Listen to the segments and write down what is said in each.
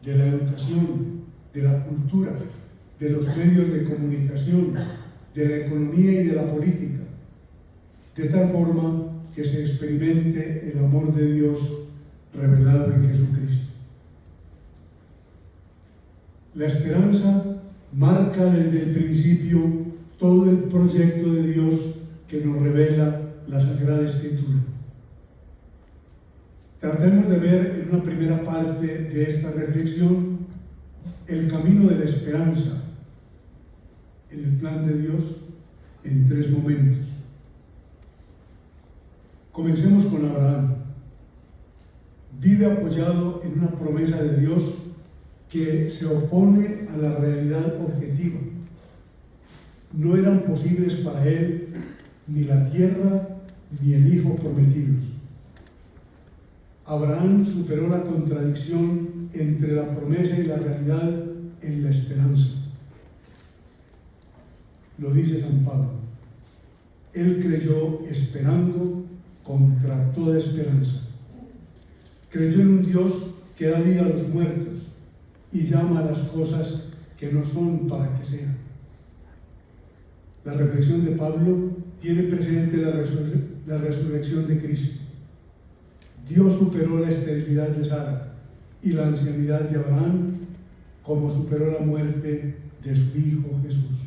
de la educación, de la cultura, de los medios de comunicación, de la economía y de la política, de tal forma que se experimente el amor de Dios revelado en Jesucristo. La esperanza marca desde el principio todo el proyecto de Dios que nos revela la Sagrada Escritura. Tratemos de ver en una primera parte de esta reflexión el camino de la esperanza en el plan de Dios en 3 momentos. Comencemos con Abraham. Vive apoyado en una promesa de Dios que se opone a la realidad objetiva. No eran posibles para él ni la tierra ni el hijo prometidos. Abraham superó la contradicción entre la promesa y la realidad en la esperanza. Lo dice San Pablo. Él creyó esperando contra toda esperanza. Creyó en un Dios que da vida a los muertos y llama a las cosas que no son para que sean. La reflexión de Pablo tiene presente la resurrección de Cristo. Dios superó la esterilidad de Sara y la ancianidad de Abraham, como superó la muerte de su Hijo Jesús.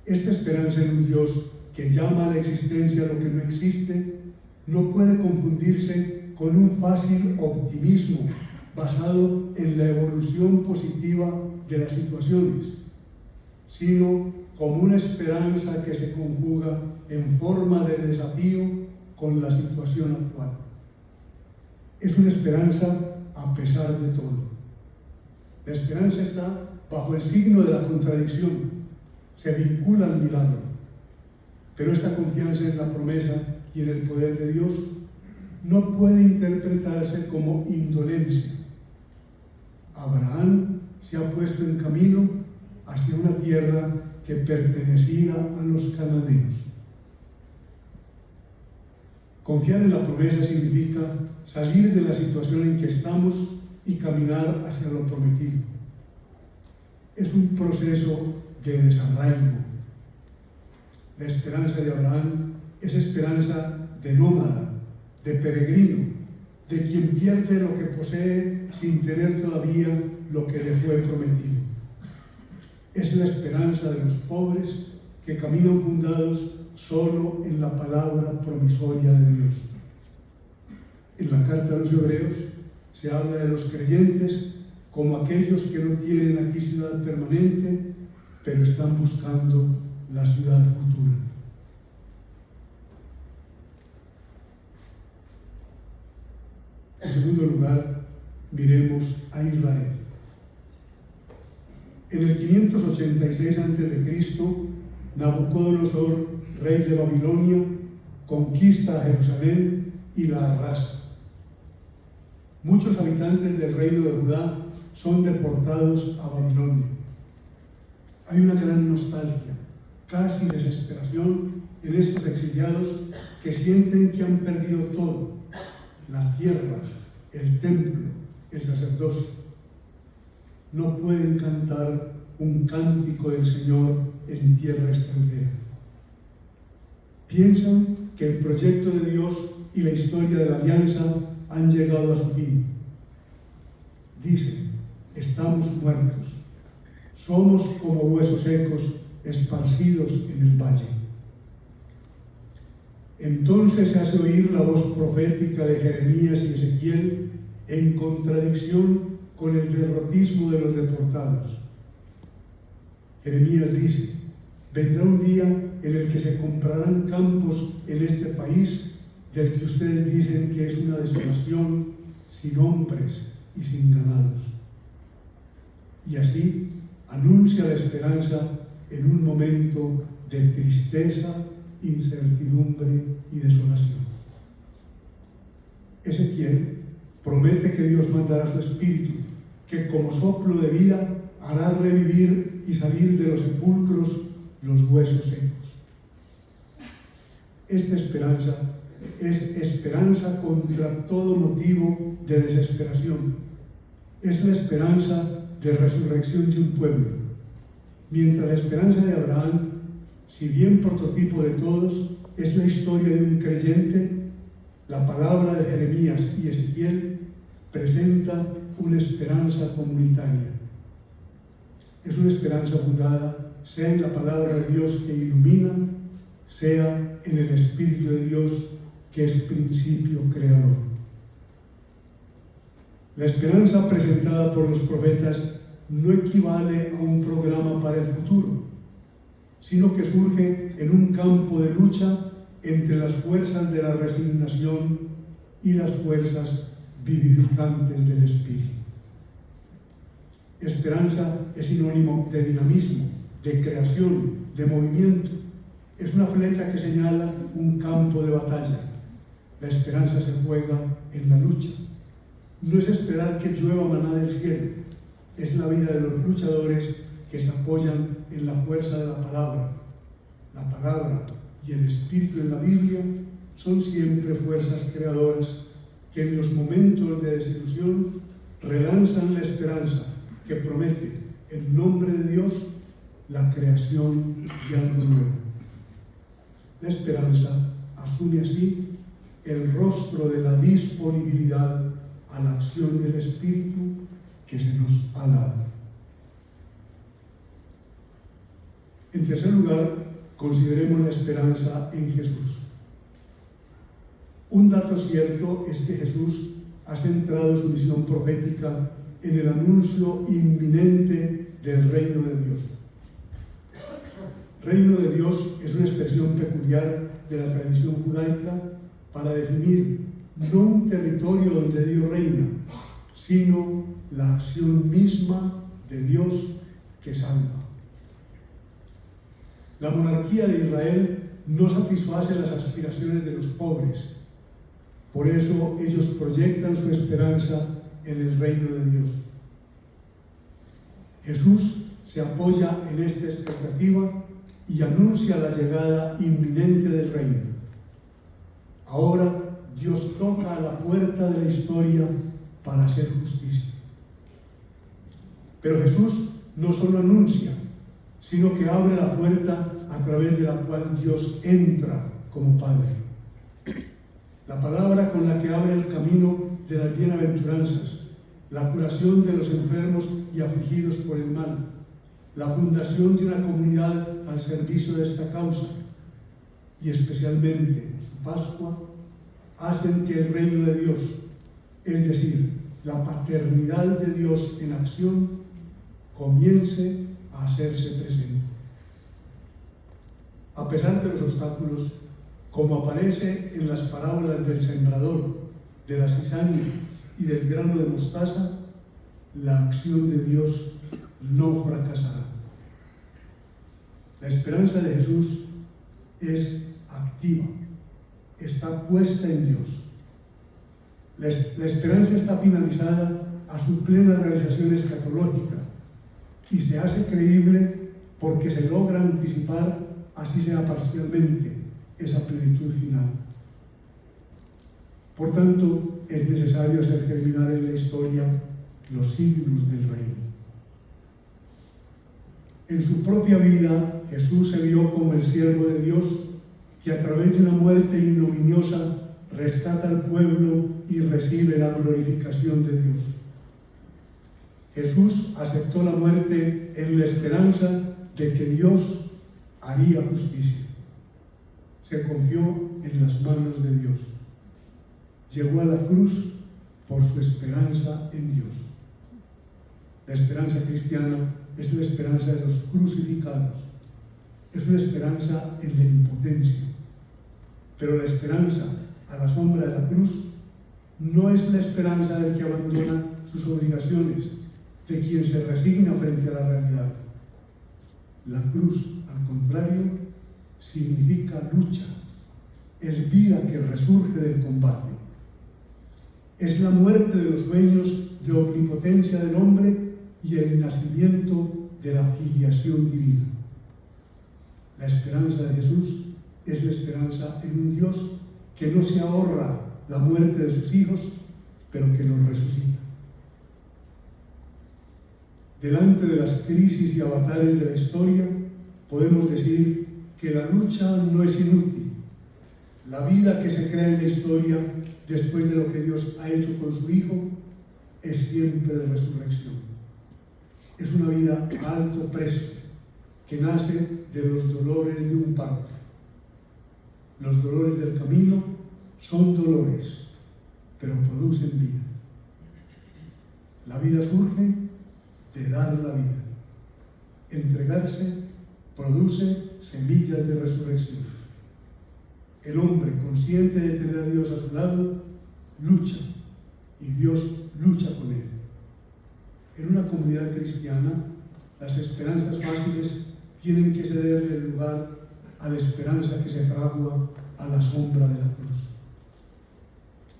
Esta esperanza en un Dios que llama a la existencia lo que no existe no puede confundirse con un fácil optimismo basado en la evolución positiva de las situaciones, sino como una esperanza que se conjuga en forma de desafío con la situación actual. Es una esperanza a pesar de todo. La esperanza está bajo el signo de la contradicción, se vincula al milagro, pero esta confianza en la promesa y en el poder de Dios no puede interpretarse como indolencia. Abraham se ha puesto en camino hacia una tierra que pertenecía a los cananeos. Confiar en la promesa significa salir de la situación en que estamos y caminar hacia lo prometido. Es un proceso de desarraigo. La esperanza de Abraham es esperanza de nómada, de peregrino, de quien pierde lo que posee sin tener todavía lo que le fue prometido. Es la esperanza de los pobres que caminan fundados solo en la palabra promisoria de Dios. En la carta a los Hebreos se habla de los creyentes como aquellos que no tienen aquí ciudad permanente, pero están buscando la ciudad futura. En segundo lugar, miremos a Israel. En el 586 a.C., Nabucodonosor, rey de Babilonia, conquista a Jerusalén y la arrasa. Muchos habitantes del reino de Judá son deportados a Babilonia. Hay una gran nostalgia, casi desesperación, en estos exiliados que sienten que han perdido todo: la tierra, el templo, el sacerdocio. No pueden cantar un cántico del Señor en tierra extranjera. Piensan que el proyecto de Dios y la historia de la alianza han llegado a su fin. Dicen: estamos muertos, somos como huesos secos esparcidos en el valle. Entonces se hace oír la voz profética de Jeremías y Ezequiel en contradicción con el derrotismo de los deportados. Jeremías dice: vendrá un día en el que se comprarán campos en este país del que ustedes dicen que es una desolación, sin hombres y sin ganados. Y así anuncia la esperanza en un momento de tristeza, incertidumbre y desolación. Ezequiel promete que Dios mandará su espíritu, que como soplo de vida hará revivir y salir de los sepulcros los huesos secos. Esta esperanza es esperanza contra todo motivo de desesperación. Es la esperanza de resurrección de un pueblo. Mientras la esperanza de Abraham, si bien prototipo de todos, es la historia de un creyente, la palabra de Jeremías y Ezequiel presenta una esperanza comunitaria. Es una esperanza fundada sea en la palabra de Dios que ilumina, sea en el Espíritu de Dios que es principio creador. La esperanza presentada por los profetas no equivale a un programa para el futuro, sino que surge en un campo de lucha entre las fuerzas de la resignación y las fuerzas vivificantes del Espíritu. Esperanza es sinónimo de dinamismo, de creación, de movimiento. Es una flecha que señala un campo de batalla. La esperanza se juega en la lucha. No es esperar que llueva maná del cielo, es la vida de los luchadores que se apoyan en la fuerza de la palabra. La palabra y el Espíritu en la Biblia son siempre fuerzas creadoras que en los momentos de desilusión relanzan la esperanza que promete en nombre de Dios la creación de algo nuevo. La esperanza asume así el rostro de la disponibilidad a la acción del Espíritu que se nos ha dado. En tercer lugar, consideremos la esperanza en Jesús. Un dato cierto es que Jesús ha centrado su misión profética en el anuncio inminente del reino de Dios. Reino de Dios es una expresión peculiar de la tradición judaica para definir no un territorio donde Dios reina, sino la acción misma de Dios que salva. La monarquía de Israel no satisface las aspiraciones de los pobres. Por eso ellos proyectan su esperanza en el reino de Dios. Jesús se apoya en esta expectativa y anuncia la llegada inminente del reino. Ahora Dios toca a la puerta de la historia para hacer justicia. Pero Jesús no solo anuncia, sino que abre la puerta a través de la cual Dios entra como Padre. La palabra con la que abre el camino de las bienaventuranzas, la curación de los enfermos y afligidos por el mal, la fundación de una comunidad al servicio de esta causa y especialmente su Pascua, hacen que el reino de Dios, es decir, la paternidad de Dios en acción, comience a hacerse presente. A pesar de los obstáculos, como aparece en las parábolas del sembrador, de la cizaña y del grano de mostaza, la acción de Dios no fracasará. La esperanza de Jesús es activa, está puesta en Dios. La esperanza está finalizada a su plena realización escatológica y se hace creíble porque se logra anticipar, así sea parcialmente, esa plenitud final. Por tanto, es necesario hacer germinar en la historia los signos del reino. En su propia vida, Jesús se vio como el siervo de Dios que a través de una muerte ignominiosa rescata al pueblo y recibe la glorificación de Dios. Jesús aceptó la muerte en la esperanza de que Dios haría justicia. Se confió en las manos de Dios. Llegó a la cruz por su esperanza en Dios. La esperanza cristiana es la esperanza de los crucificados. Es una esperanza en la impotencia. Pero la esperanza a la sombra de la cruz no es la esperanza del que abandona sus obligaciones, de quien se resigna frente a la realidad. La cruz, al contrario, significa lucha. Es vida que resurge del combate. Es la muerte de los sueños de omnipotencia del hombre y el nacimiento de la filiación divina. La esperanza de Jesús es la esperanza en un Dios que no se ahorra la muerte de sus hijos, pero que los resucita. Delante de las crisis y avatares de la historia, podemos decir que la lucha no es inútil. La vida que se crea en la historia, después de lo que Dios ha hecho con su Hijo, es siempre resurrección. Es una vida a alto precio, que nace de los dolores de un parto. Los dolores del camino son dolores, pero producen vida. La vida surge de dar la vida. Entregarse produce semillas de resurrección. El hombre, consciente de tener a Dios a su lado, lucha, y Dios lucha con él. En una comunidad cristiana, las esperanzas fáciles tienen que cederle el lugar a la esperanza que se fragua a la sombra de la cruz.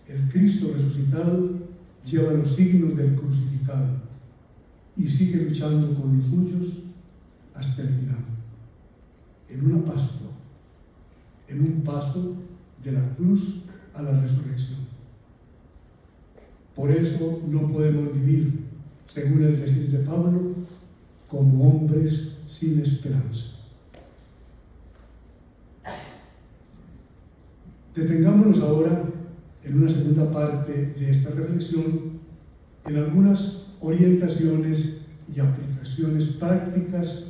El Cristo resucitado lleva los signos del crucificado y sigue luchando con los suyos hasta el final. En una Pascua, en un paso de la cruz a la resurrección. Por eso no podemos vivir, según el decir de Pablo, como hombres sin esperanza. Detengámonos ahora, en una segunda parte de esta reflexión, en algunas orientaciones y aplicaciones prácticas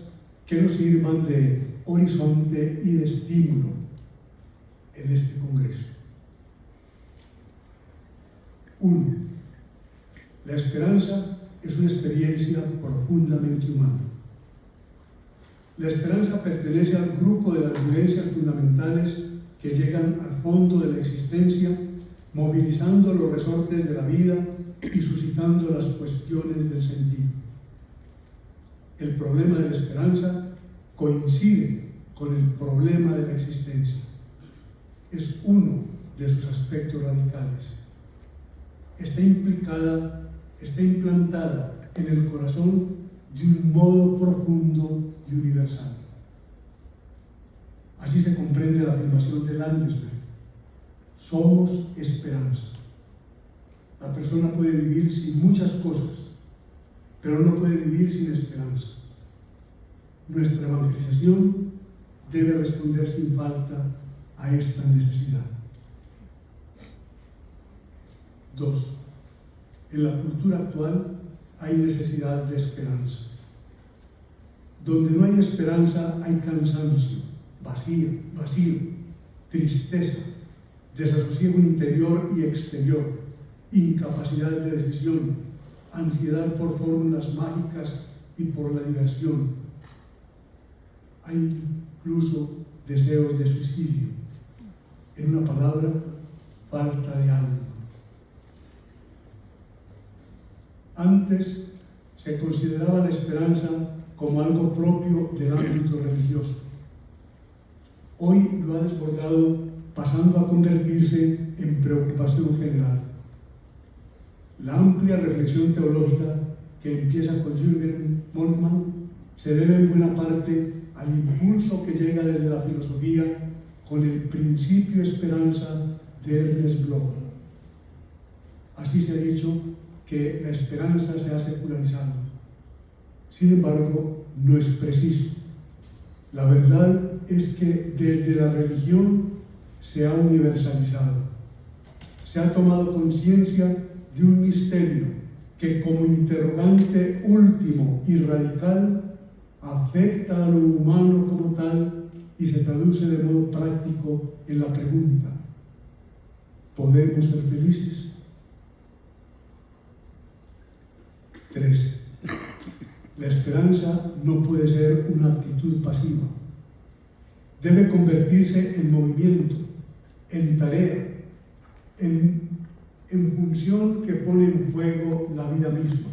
que nos sirvan de horizonte y de estímulo en este Congreso. 1. La esperanza es una experiencia profundamente humana. La esperanza pertenece al grupo de las vivencias fundamentales que llegan al fondo de la existencia, movilizando los resortes de la vida y suscitando las cuestiones del sentido. El problema de la esperanza coincide con el problema de la existencia. Es uno de sus aspectos radicales. Está implantada en el corazón de un modo profundo y universal. Así se comprende la afirmación de Landesberg: somos esperanza. La persona puede vivir sin muchas cosas, pero no puede vivir sin esperanza. Nuestra evangelización debe responder sin falta a esta necesidad. 2. En la cultura actual hay necesidad de esperanza. Donde no hay esperanza hay cansancio, vacío, tristeza, desasosiego interior y exterior, incapacidad de decisión, ansiedad por fórmulas mágicas y por la diversión. Hay incluso deseos de suicidio. En una palabra, falta de alma. Antes se consideraba la esperanza como algo propio del ámbito religioso. Hoy lo ha desbordado, pasando a convertirse en preocupación general. La amplia reflexión teológica que empieza con Jürgen Moltmann se debe en buena parte al impulso que llega desde la filosofía con el principio esperanza de Ernest Bloch. Así se ha dicho que la esperanza se ha secularizado. Sin embargo, no es preciso. La verdad es que desde la religión se ha universalizado. Se ha tomado conciencia de un misterio que, como interrogante último y radical, afecta a lo humano como tal y se traduce de modo práctico en la pregunta: ¿podemos ser felices? 3. La esperanza no puede ser una actitud pasiva. Debe convertirse en movimiento, en tarea, en función que pone en juego la vida misma.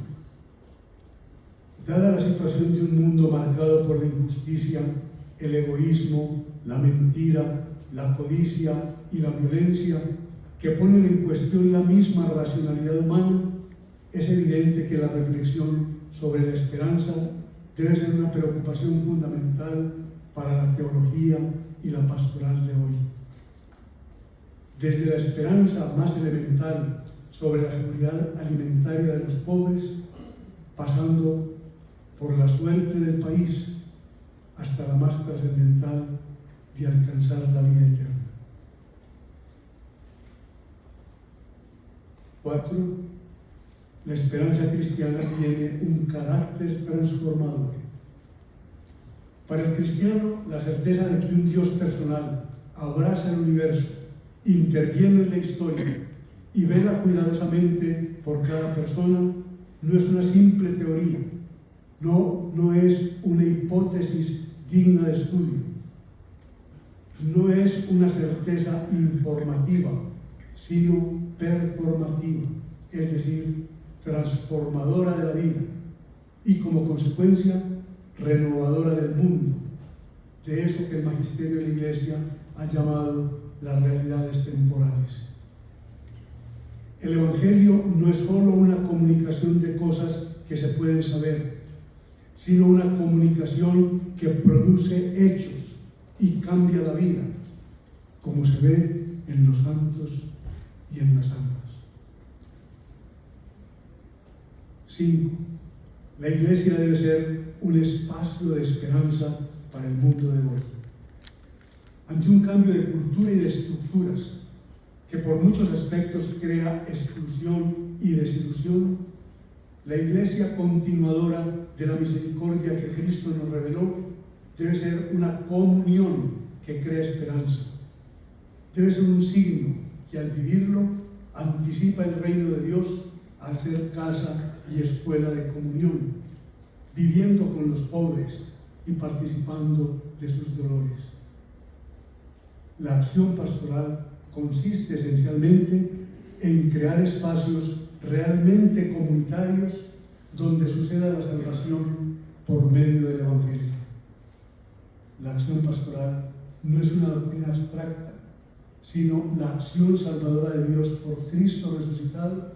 Dada la situación de un mundo marcado por la injusticia, el egoísmo, la mentira, la codicia y la violencia, que ponen en cuestión la misma racionalidad humana, es evidente que la reflexión sobre la esperanza debe ser una preocupación fundamental para la teología y la pastoral de hoy. desde la esperanza más elemental sobre la seguridad alimentaria de los pobres, pasando por la suerte del país, hasta la más trascendental de alcanzar la vida eterna. 4. La esperanza cristiana tiene un carácter transformador. Para el cristiano, la certeza de que un Dios personal abraza el universo, interviene en la historia y vela cuidadosamente por cada persona no es una simple teoría, no es una hipótesis digna de estudio, no es una certeza informativa, sino performativa, es decir, transformadora de la vida y como consecuencia renovadora del mundo, de eso que el magisterio de la Iglesia ha llamado las realidades temporales. El Evangelio no es solo una comunicación de cosas que se pueden saber, sino una comunicación que produce hechos y cambia la vida, como se ve en los santos y en las santas. 5. La Iglesia debe ser un espacio de esperanza para el mundo de hoy. Ante un cambio de cultura y de estructuras que por muchos aspectos crea exclusión y desilusión, la Iglesia continuadora de la misericordia que Cristo nos reveló debe ser una comunión que crea esperanza. Debe ser un signo que al vivirlo anticipa el reino de Dios al ser casa y escuela de comunión, viviendo con los pobres y participando de sus dolores. La acción pastoral consiste esencialmente en crear espacios realmente comunitarios donde suceda la salvación por medio del Evangelio. La acción pastoral no es una doctrina abstracta, sino la acción salvadora de Dios por Cristo resucitado